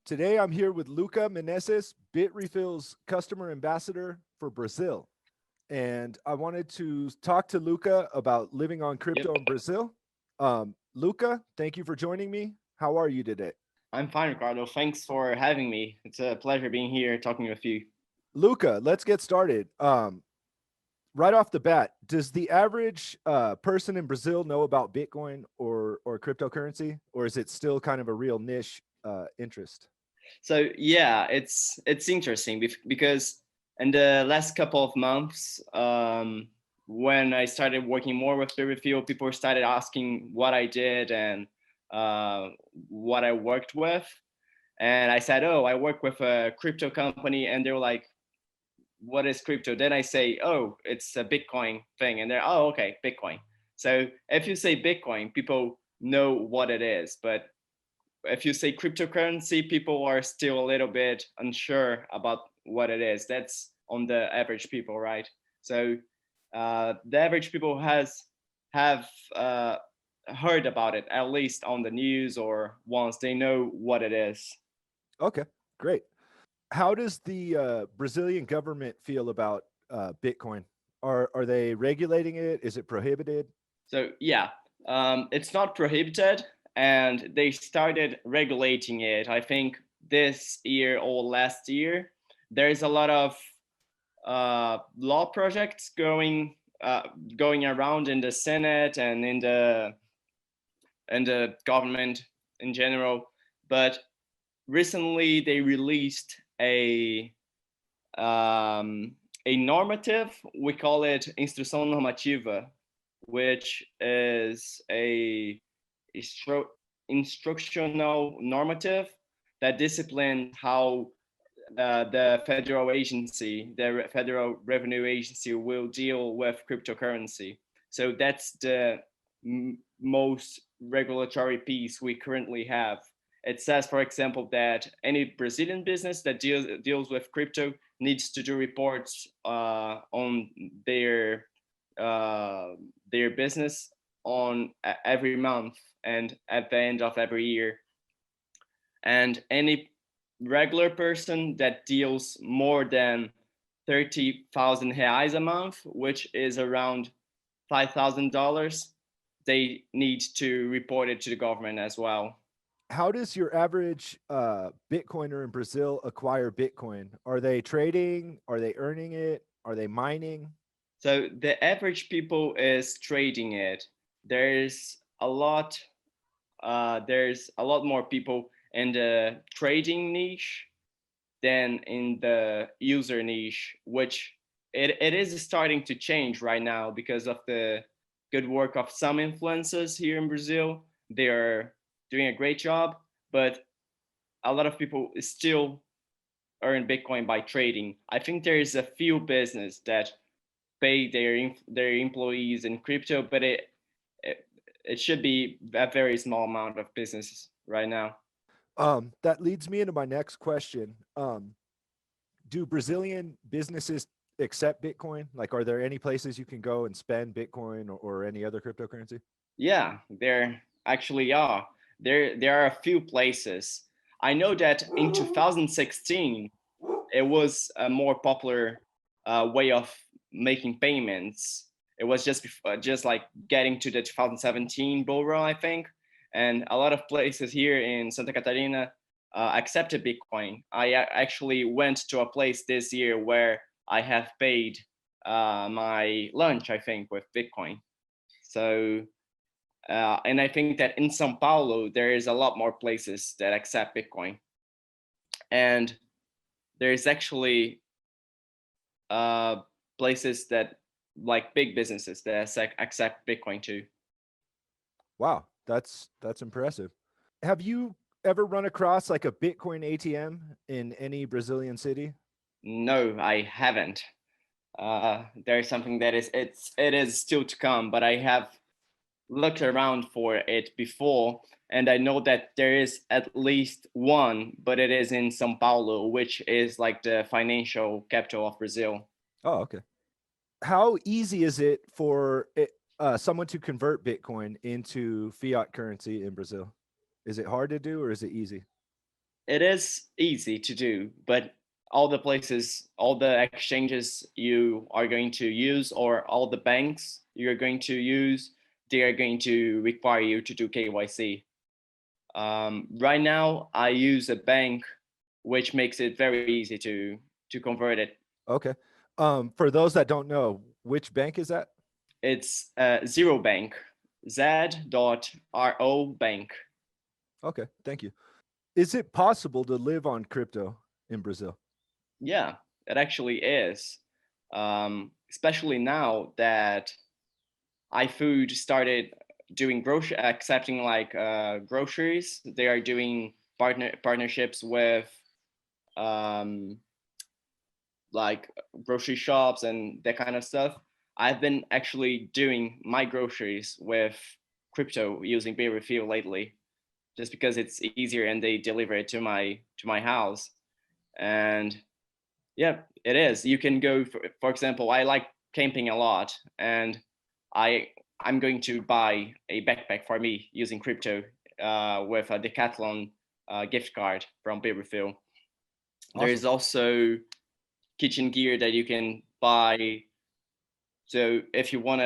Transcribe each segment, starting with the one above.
Today I'm here with Luca Menezes, Bitrefill's customer ambassador for Brazil. And I wanted to talk to Luca about living on Yep, crypto in Brazil. Luca, thank you for joining me. How are you today? I'm fine, Ricardo. Thanks for having me. It's a pleasure being here talking with you. Luca, let's get started. Right off the bat, does the average person in Brazil know about Bitcoin or cryptocurrency, or is it still kind of a real niche interest? So yeah, it's interesting because in the last couple of months, when I started working more with Bitrefill, people started asking what I did and uh, what I worked with, and I said, "Oh, I work with a crypto company," and they were like, "What is crypto?" Then I say, "Oh, it's a Bitcoin thing," and they're, "Oh, okay, Bitcoin." So if you say Bitcoin, people know what it is, but if you say cryptocurrency, people are still a little bit unsure about what it is. That's on the average people, right? So the average people have heard about it at least on the news or once they know what it is. Okay, great. How does the Brazilian government feel about Bitcoin? Are they regulating it? Is it prohibited? So yeah, it's not prohibited, and they started regulating it. I think this year or last year. There's a lot of law projects going around in the Senate and in the government in general. But recently, they released um, a normative. We call it instrução normativa, which is a instructional normative that disciplines how the federal agency, the Federal Revenue Agency, will deal with cryptocurrency. So that's the most regulatory piece we currently have. It says, for example, that any Brazilian business that deals with crypto needs to do reports on uh, their business on every month and at the end of every year. And any regular person that deals more than 30,000 reais a month, which is around $5,000, they need to report it to the government as well. How does your average Bitcoiner in Brazil acquire Bitcoin? Are they trading? Are they earning it? Are they mining? So the average people is trading it. There's a lot. There's a lot more people in the trading niche than in the user niche, which it is starting to change right now because of the good work of some influencers here in Brazil. They are doing a great job, but a lot of people still earn Bitcoin by trading. I think there is a few business that pay their employees in crypto, but it it should be a very small amount of business right now. That leads me into my next question. Do Brazilian businesses accept Bitcoin? Like, are there any places you can go and spend Bitcoin or any other cryptocurrency? Yeah, there actually are. There are a few places. I know that in 2016 it was a more popular way of making payments. It was just like getting to the 2017 bull run, I think, and a lot of places here in Santa Catarina accepted Bitcoin. I actually went to a place this year where I have paid my lunch, I think, with Bitcoin. So and I think that in Sao Paulo, there is a lot more places that accept Bitcoin. And there's actually uh, places that, like big businesses, that accept Bitcoin too. Wow, that's impressive. Have you ever run across like a Bitcoin ATM in any Brazilian city? No, I haven't. There's something that it is still to come, but I have looked around for it before, and I know that there is at least one, but it is in São Paulo, which is like the financial capital of Brazil. Oh, okay. How easy is it for it? someone to convert Bitcoin into fiat currency in Brazil? Is it hard to do or is it easy? It is easy to do, but all the places, all the exchanges you are going to use, or all the banks you're going to use, they are going to require you to do KYC. Right now, I use a bank which makes it very easy to convert it. Okay. For those that don't know, which bank is that? It's Zero Bank, Z.ro Bank. Okay, thank you. Is it possible to live on crypto in Brazil? Yeah, it actually is. Especially now that iFood started doing grocery accepting like groceries. They are doing partnerships with um, like grocery shops and that kind of stuff. I've been actually doing my groceries with crypto using Bitrefill lately, just because it's easier and they deliver it to my house. And yeah, it is. You can go for example, I like camping a lot, and I I'm going to buy a backpack for me using crypto with a Decathlon gift card from Bitrefill. There Awesome. is also kitchen gear that you can buy. So if you want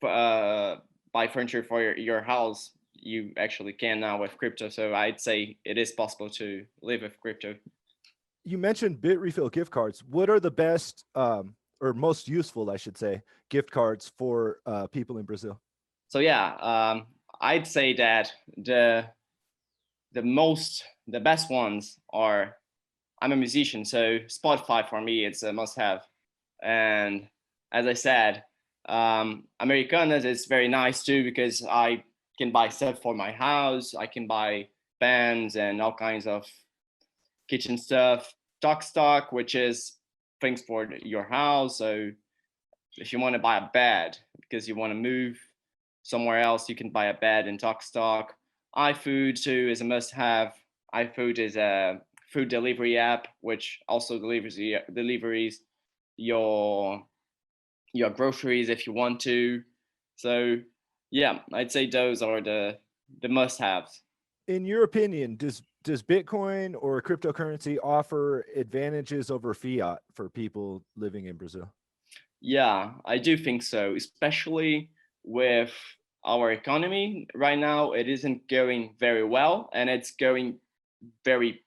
to buy furniture for your house, you actually can now with crypto. So I'd say it is possible to live with crypto. You mentioned Bitrefill gift cards. What are the best or most useful, I should say, gift cards for people in Brazil? So yeah, I'd say that the best ones are, I'm a musician, so Spotify for me it's a must have. And as I said, Americanas is very nice too because I can buy stuff for my house. I can buy pans and all kinds of kitchen stuff. Stock, which is things for your house. So if you want to buy a bed because you want to move somewhere else, you can buy a bed in Stock. iFood too is a must-have. iFood is a food delivery app which also deliveries your your groceries if you want to. So yeah, I'd say those are the must-haves. In your opinion, does Bitcoin or cryptocurrency offer advantages over fiat for people living in Brazil? Yeah, I do think so, especially with our economy right now. It isn't going very well, and it's going very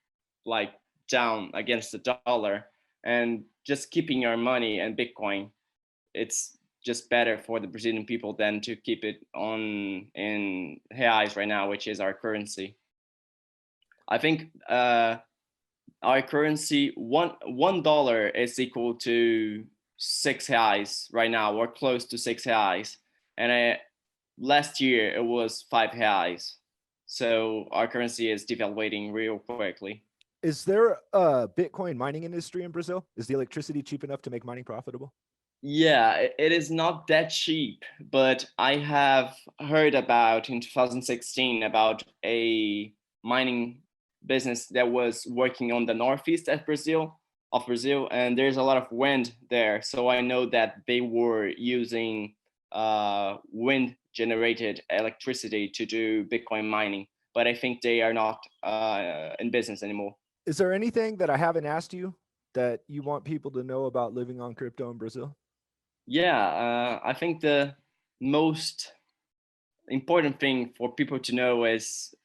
like down against the dollar. And just keeping your money in Bitcoin, it's just better for the Brazilian people than to keep it on in reais right now, which is our currency. I think our currency $1 is equal to 6 reais right now. We're close to 6 reais, and last year it was 5 reais. So our currency is devaluating real quickly. Is there a Bitcoin mining industry in Brazil? Is the electricity cheap enough to make mining profitable? Yeah, it is not that cheap, but I have heard about in 2016 about a mining business that was working on the northeast of Brazil, and there's a lot of wind there. So I know that they were using wind generated electricity to do Bitcoin mining, but I think they are not in business anymore. Is there anything that I haven't asked you that you want people to know about living on crypto in Brazil? Yeah, I think the most important thing for people to know is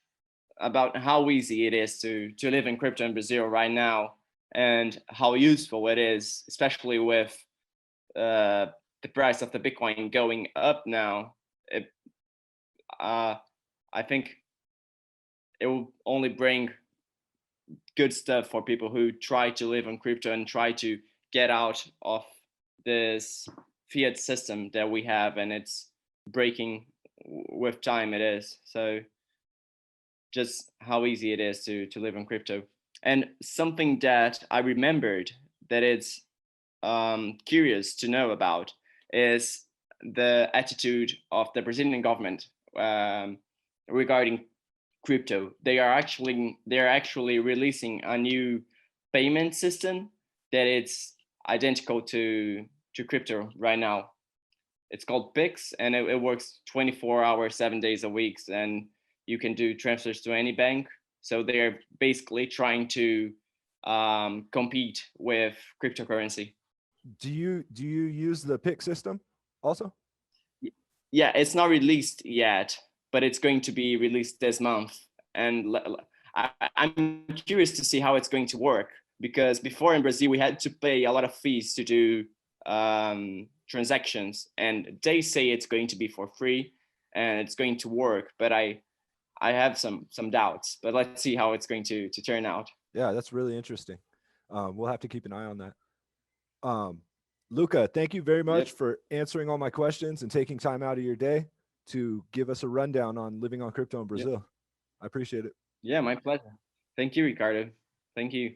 about how easy it is to live in crypto in Brazil right now, and how useful it is, especially with uh, the price of the Bitcoin going up now. It, uh, I think it will only bring good stuff for people who try to live on crypto and try to get out of this fiat system that we have, and it's breaking with time. It is so just how easy it is to live in crypto. And something that I remembered that it's curious to know about is the attitude of the Brazilian government regarding crypto. They are actually releasing a new payment system that it's identical to crypto right now. it's called Pix, and it works 24 hours, 7 days a week, and you can do transfers to any bank. So they're basically trying to compete with cryptocurrency. Do you use the PIC system also? Yeah, it's not released yet, but it's going to be released this month. And I'm curious to see how it's going to work, because before in Brazil we had to pay a lot of fees to do transactions, and they say it's going to be for free and it's going to work, but I have some doubts. But let's see how it's going to turn out. Yeah, that's really interesting. We'll have to keep an eye on that. Luca, thank you very much for answering all my questions and taking time out of your day to give us a rundown on living on crypto in Brazil. I appreciate it. Yeah, my pleasure. Thank you, Ricardo. Thank you.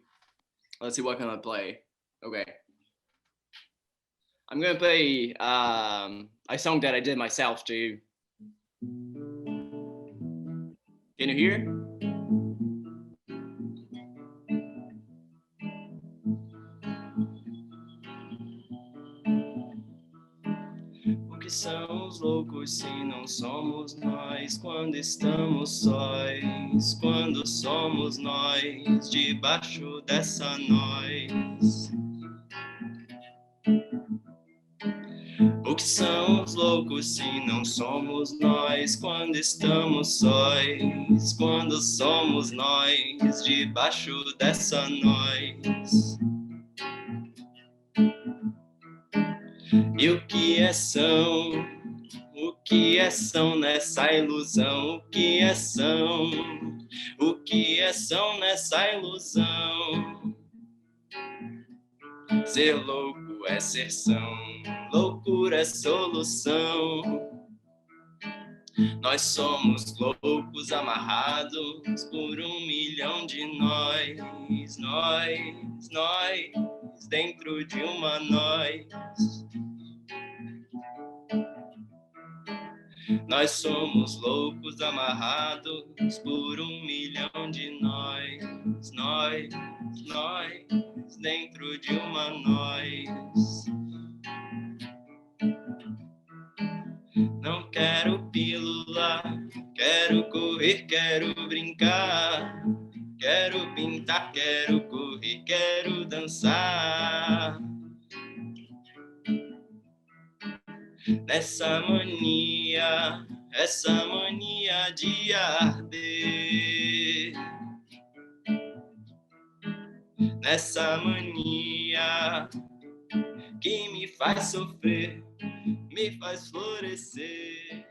Let's see, what can I play? Okay. I'm gonna play a song that I did myself too. Can you hear? O que são os loucos se não somos nós? Quando estamos sós, quando somos nós, debaixo dessa nós. O que são os loucos se não somos nós? Quando estamos sós, quando somos nós, debaixo dessa nós. E o que é são? O que é são nessa ilusão? O que é são? O que é são nessa ilusão? Ser louco é ser são, loucura é solução. Nós somos loucos amarrados por 1.000.000 de nós, dentro de uma nós. Nós somos loucos amarrados por 1.000.000 de nós, dentro de uma nós. Não quero pílula, quero correr, quero brincar, quero pintar, quero correr, quero dançar. Nessa mania, essa mania de arder. Nessa mania que me faz sofrer, me faz florescer.